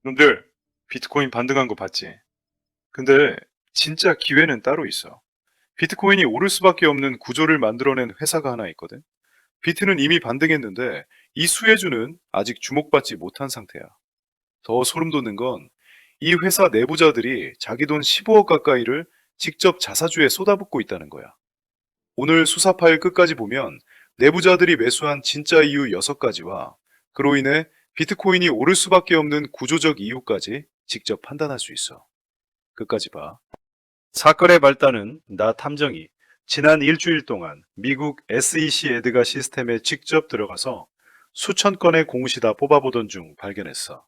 놈들, 비트코인 반등한 거 봤지? 근데 진짜 기회는 따로 있어. 비트코인이 오를 수밖에 없는 구조를 만들어낸 회사가 하나 있거든. 비트는 이미 반등했는데 이 수혜주는 아직 주목받지 못한 상태야. 더 소름 돋는 건 이 회사 내부자들이 자기 돈 15억 가까이를 직접 자사주에 쏟아붓고 있다는 거야. 오늘 수사 파일 끝까지 보면 내부자들이 매수한 진짜 이유 6가지와 그로 인해 비트코인이 오를 수밖에 없는 구조적 이유까지 직접 판단할 수 있어. 끝까지 봐. 사건의 발단은 나 탐정이 지난 일주일 동안 미국 SEC 에드가 시스템에 직접 들어가서 수천 건의 공시다 뽑아보던 중 발견했어.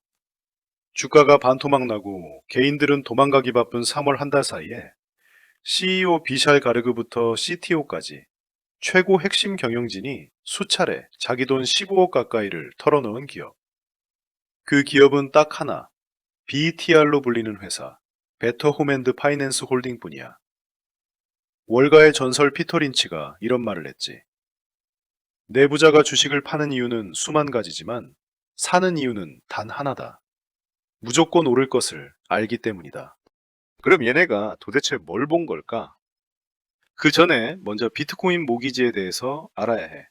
주가가 반토막 나고 개인들은 도망가기 바쁜 3월 한 달 사이에 CEO 비샬 가르그부터 CTO까지 최고 핵심 경영진이 수차례 자기 돈 15억 가까이를 털어놓은 기업. 그 기업은 딱 하나, BTR로 불리는 회사, 베터 홈앤드 파이낸스 홀딩 뿐이야. 월가의 전설 피터 린치가 이런 말을 했지. 내부자가 주식을 파는 이유는 수만 가지지만 사는 이유는 단 하나다. 무조건 오를 것을 알기 때문이다. 그럼 얘네가 도대체 뭘 본 걸까? 그 전에 먼저 비트코인 모기지에 대해서 알아야 해.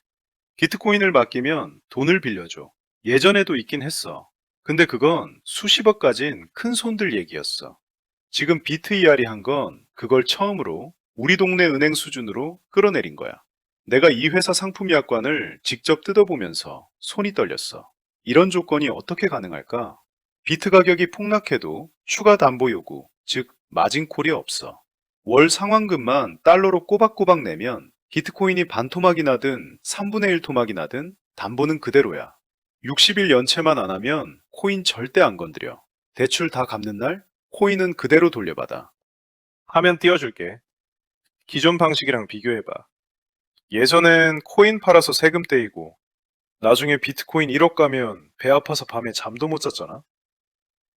비트코인을 맡기면 돈을 빌려줘. 예전에도 있긴 했어. 근데 그건 수십억 가진 큰 손들 얘기였어. 지금 비트이알이 한 건 그걸 처음으로 우리 동네 은행 수준으로 끌어내린 거야. 내가 이 회사 상품 약관을 직접 뜯어보면서 손이 떨렸어. 이런 조건이 어떻게 가능할까? 비트 가격이 폭락해도 추가 담보 요구, 즉 마진콜이 없어. 월 상환금만 달러로 꼬박꼬박 내면 비트코인이 반토막이 나든 3분의 1 토막이 나든 담보는 그대로야. 60일 연체만 안 하면 코인 절대 안 건드려. 대출 다 갚는 날 코인은 그대로 돌려받아. 화면 띄워줄게. 기존 방식이랑 비교해봐. 예전엔 코인 팔아서 세금 떼이고 나중에 비트코인 1억 가면 배 아파서 밤에 잠도 못 잤잖아.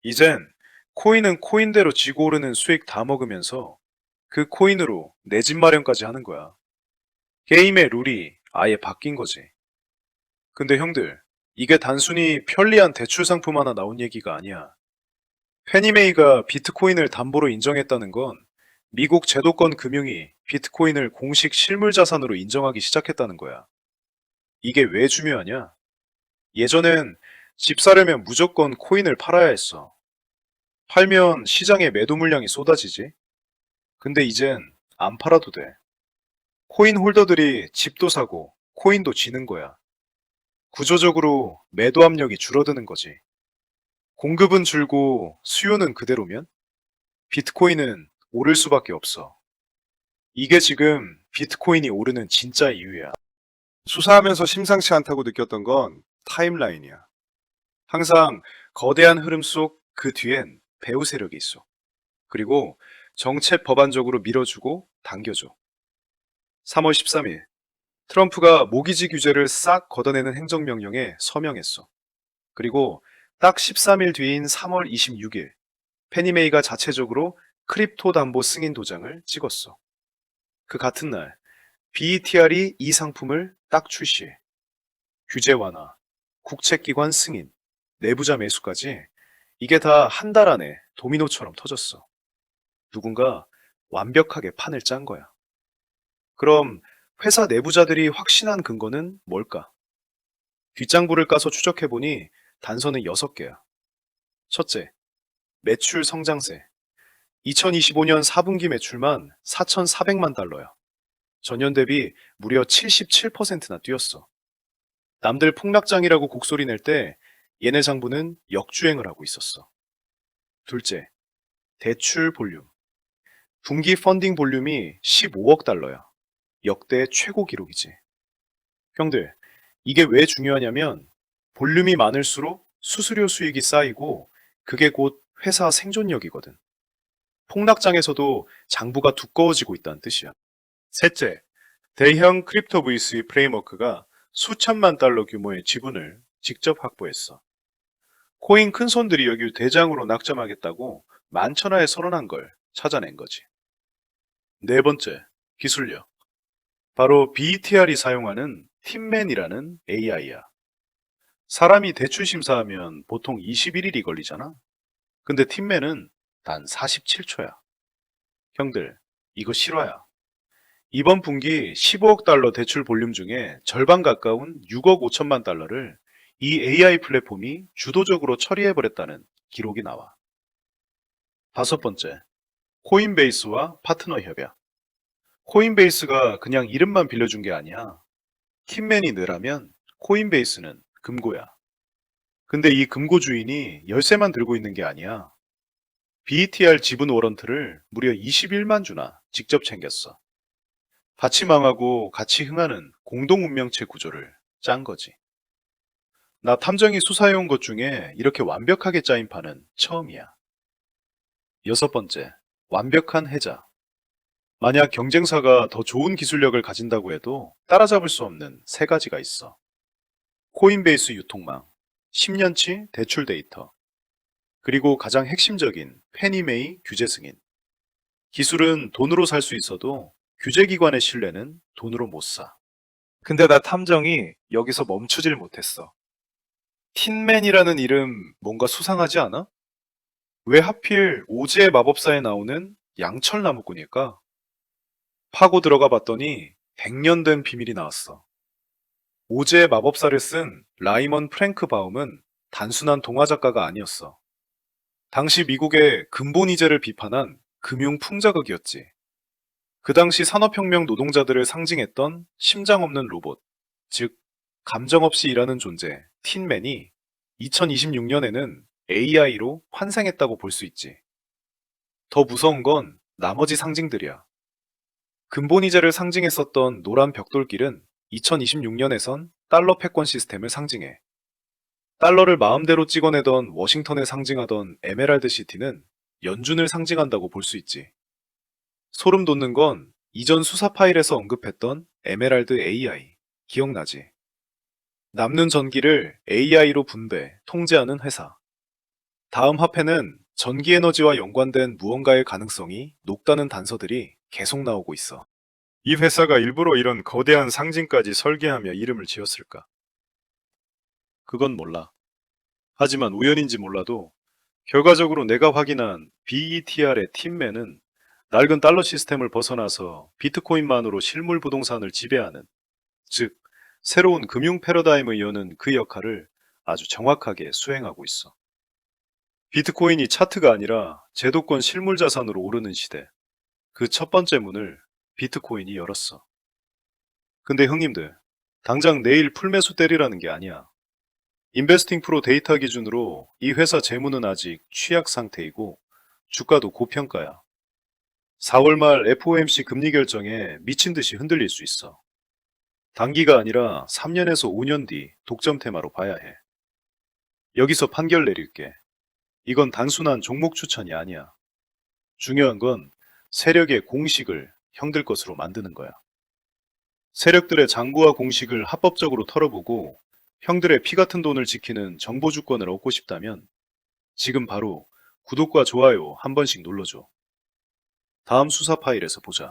이젠 코인은 코인대로 지고 오르는 수익 다 먹으면서 그 코인으로 내 집 마련까지 하는 거야. 게임의 룰이 아예 바뀐 거지. 근데 형들, 이게 단순히 편리한 대출 상품 하나 나온 얘기가 아니야. 페니메이가 비트코인을 담보로 인정했다는 건 미국 제도권 금융이 비트코인을 공식 실물 자산으로 인정하기 시작했다는 거야. 이게 왜 중요하냐? 예전엔 집 사려면 무조건 코인을 팔아야 했어. 팔면 시장에 매도 물량이 쏟아지지. 근데 이젠 안 팔아도 돼. 코인 홀더들이 집도 사고 코인도 지는 거야. 구조적으로 매도 압력이 줄어드는 거지. 공급은 줄고 수요는 그대로면 비트코인은 오를 수밖에 없어. 이게 지금 비트코인이 오르는 진짜 이유야. 수사하면서 심상치 않다고 느꼈던 건 타임라인이야. 항상 거대한 흐름 속 그 뒤엔 배후 세력이 있어. 그리고 정책 법안적으로 밀어주고 당겨줘. 3월 13일, 트럼프가 모기지 규제를 싹 걷어내는 행정명령에 서명했어. 그리고 딱 13일 뒤인 3월 26일, 페니메이가 자체적으로 크립토 담보 승인 도장을 찍었어. 그 같은 날, BETR이 이 상품을 딱 출시해. 규제 완화, 국책기관 승인, 내부자 매수까지 이게 다 한 달 안에 도미노처럼 터졌어. 누군가 완벽하게 판을 짠 거야. 그럼 회사 내부자들이 확신한 근거는 뭘까? 뒷장부를 까서 추적해보니 단서는 6개야. 첫째, 매출 성장세. 2025년 4분기 매출만 4,400만 달러야. 전년 대비 무려 77%나 뛰었어. 남들 폭락장이라고 곡소리 낼 때 얘네 장부는 역주행을 하고 있었어. 둘째, 대출 볼륨. 분기 펀딩 볼륨이 15억 달러야. 역대 최고 기록이지. 형들, 이게 왜 중요하냐면 볼륨이 많을수록 수수료 수익이 쌓이고 그게 곧 회사 생존력이거든. 폭락장에서도 장부가 두꺼워지고 있다는 뜻이야. 셋째, 대형 크립토 VC 프레임워크가 수천만 달러 규모의 지분을 직접 확보했어. 코인 큰손들이 여기 대장으로 낙점하겠다고 만천하에 선언한 걸 찾아낸 거지. 네 번째, 기술력. 바로 BETR이 사용하는 팀맨이라는 AI야. 사람이 대출 심사하면 보통 21일이 걸리잖아. 근데 팀맨은 단 47초야. 형들, 이거 실화야. 이번 분기 15억 달러 대출 볼륨 중에 절반 가까운 6억 5천만 달러를 이 AI 플랫폼이 주도적으로 처리해버렸다는 기록이 나와. 다섯 번째, 코인베이스와 파트너 협약. 코인베이스가 그냥 이름만 빌려준 게 아니야. 팀맨이 늘하면 코인베이스는 금고야. 근데 이 금고 주인이 열쇠만 들고 있는 게 아니야. BETR 지분 워런트를 무려 21만 주나 직접 챙겼어. 같이 망하고 같이 흥하는 공동 운명체 구조를 짠 거지. 나 탐정이 수사해온 것 중에 이렇게 완벽하게 짜인 판은 처음이야. 여섯 번째, 완벽한 해자. 만약 경쟁사가 더 좋은 기술력을 가진다고 해도 따라잡을 수 없는 세 가지가 있어. 코인베이스 유통망, 10년치 대출 데이터, 그리고 가장 핵심적인 페니메이 규제 승인. 기술은 돈으로 살 수 있어도 규제기관의 신뢰는 돈으로 못 사. 근데 나 탐정이 여기서 멈추질 못했어. 틴맨이라는 이름 뭔가 수상하지 않아? 왜 하필 오즈의 마법사에 나오는 양철 나무꾼일까? 파고 들어가 봤더니 100년 된 비밀이 나왔어. 오즈의 마법사를 쓴 라이먼 프랭크 바움은 단순한 동화 작가가 아니었어. 당시 미국의 근본이제를 비판한 금융 풍자극이었지. 그 당시 산업혁명 노동자들을 상징했던 심장 없는 로봇, 즉 감정 없이 일하는 존재, 틴맨이 2026년에는 AI로 환생했다고 볼 수 있지. 더 무서운 건 나머지 상징들이야. 근본이제를 상징했었던 노란 벽돌길은 2026년에선 달러 패권 시스템을 상징해. 달러를 마음대로 찍어내던 워싱턴을 상징하던 에메랄드 시티는 연준을 상징한다고 볼 수 있지. 소름 돋는 건 이전 수사 파일에서 언급했던 에메랄드 AI, 기억나지? 남는 전기를 AI로 분배, 통제하는 회사. 다음 화폐는 전기에너지와 연관된 무언가의 가능성이 높다는 단서들이 계속 나오고 있어. 이 회사가 일부러 이런 거대한 상징까지 설계하며 이름을 지었을까? 그건 몰라. 하지만 우연인지 몰라도 결과적으로 내가 확인한 BETR의 팀맨은 낡은 달러 시스템을 벗어나서 비트코인만으로 실물 부동산을 지배하는, 즉 새로운 금융 패러다임을 여는 그 역할을 아주 정확하게 수행하고 있어. 비트코인이 차트가 아니라 제도권 실물 자산으로 오르는 시대. 그 첫 번째 문을 비트코인이 열었어. 근데 형님들, 당장 내일 풀매수 때리라는 게 아니야. 인베스팅 프로 데이터 기준으로 이 회사 재무는 아직 취약 상태이고 주가도 고평가야. 4월 말 FOMC 금리 결정에 미친 듯이 흔들릴 수 있어. 단기가 아니라 3년에서 5년 뒤 독점 테마로 봐야 해. 여기서 판결 내릴게. 이건 단순한 종목 추천이 아니야. 중요한 건 세력의 공식을 형들 것으로 만드는 거야. 세력들의 장부와 공식을 합법적으로 털어보고 형들의 피 같은 돈을 지키는 정보 주권을 얻고 싶다면 지금 바로 구독과 좋아요 한 번씩 눌러줘. 다음 수사 파일에서 보자.